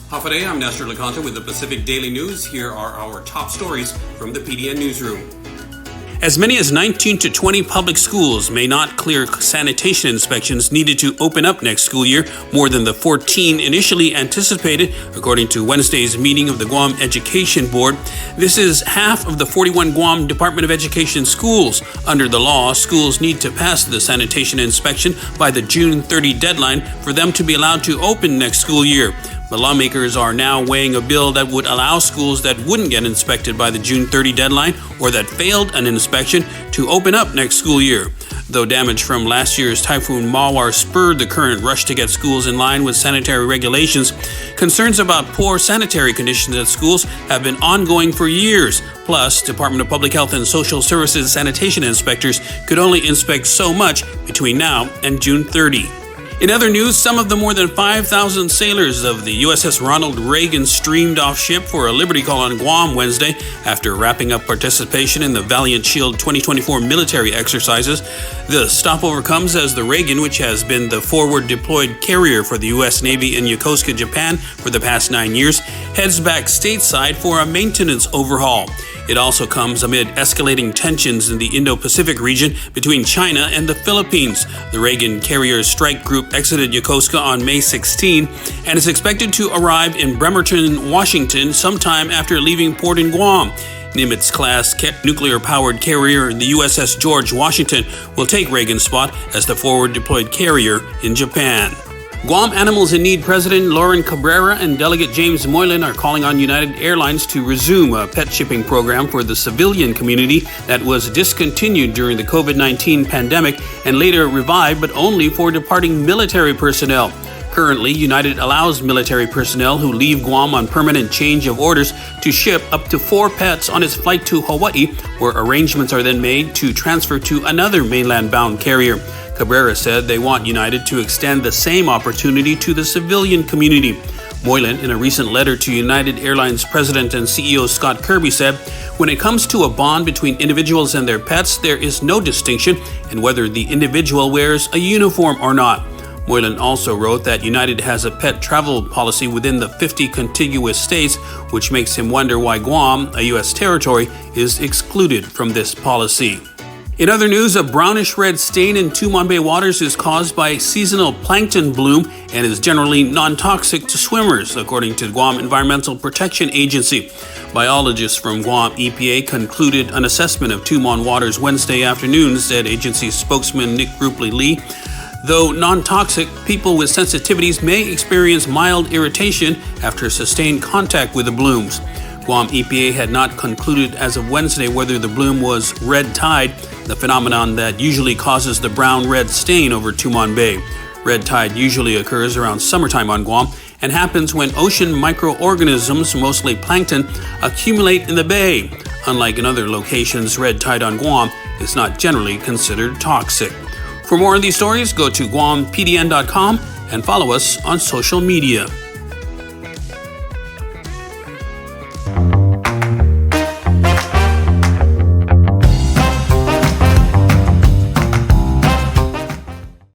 Hafa, I'm Nestor LeConte with the Pacific Daily News. Here are our top stories from the PDN Newsroom. As many as 19 to 20 public schools may not clear sanitation inspections needed to open up next school year, more than the 14 initially anticipated, according to Wednesday's meeting of the Guam Education Board. This is half of the 41 Guam Department of Education schools. Under the law, schools need to pass the sanitation inspection by the June 30 deadline for them to be allowed to open next school year. The lawmakers are now weighing a bill that would allow schools that wouldn't get inspected by the June 30 deadline or that failed an inspection to open up next school year. Though damage from last year's Typhoon Mawar spurred the current rush to get schools in line with sanitary regulations, concerns about poor sanitary conditions at schools have been ongoing for years. Plus, Department of Public Health and Social Services sanitation inspectors could only inspect so much between now and June 30. In other news, some of the more than 5,000 sailors of the USS Ronald Reagan streamed off ship for a Liberty Call on Guam Wednesday after wrapping up participation in the Valiant Shield 2024 military exercises. The stopover comes as the Reagan, which has been the forward deployed carrier for the U.S. Navy in Yokosuka, Japan for the past 9 years, heads back stateside for a maintenance overhaul. It also comes amid escalating tensions in the Indo-Pacific region between China and the Philippines. The Reagan Carrier Strike Group exited Yokosuka on May 16 and is expected to arrive in Bremerton, Washington sometime after leaving port in Guam. Nimitz-class nuclear-powered carrier, the USS George Washington, will take Reagan's spot as the forward-deployed carrier in Japan. Guam Animals in Need President Lauren Cabrera and Delegate James Moylan are calling on United Airlines to resume a pet shipping program for the civilian community that was discontinued during the COVID-19 pandemic and later revived, but only for departing military personnel. Currently, United allows military personnel who leave Guam on permanent change of orders to ship up to 4 pets on its flight to Hawaii, where arrangements are then made to transfer to another mainland-bound carrier. Cabrera said they want United to extend the same opportunity to the civilian community. Moylan, in a recent letter to United Airlines President and CEO Scott Kirby, said, "When it comes to a bond between individuals and their pets, there is no distinction in whether the individual wears a uniform or not." Moylan also wrote that United has a pet travel policy within the 50 contiguous states, which makes him wonder why Guam, a U.S. territory, is excluded from this policy. In other news, a brownish-red stain in Tumon Bay waters is caused by seasonal plankton bloom and is generally non-toxic to swimmers, according to Guam Environmental Protection Agency. Biologists from Guam EPA concluded an assessment of Tumon waters Wednesday afternoon, said agency spokesman Nick Rupley-Lee. Though non-toxic, people with sensitivities may experience mild irritation after sustained contact with the blooms. Guam EPA had not concluded as of Wednesday whether the bloom was red tide, the phenomenon that usually causes the brown-red stain over Tumon Bay. Red tide usually occurs around summertime on Guam and happens when ocean microorganisms, mostly plankton, accumulate in the bay. Unlike in other locations, red tide on Guam is not generally considered toxic. For more on these stories, go to GuamPDN.com and follow us on social media.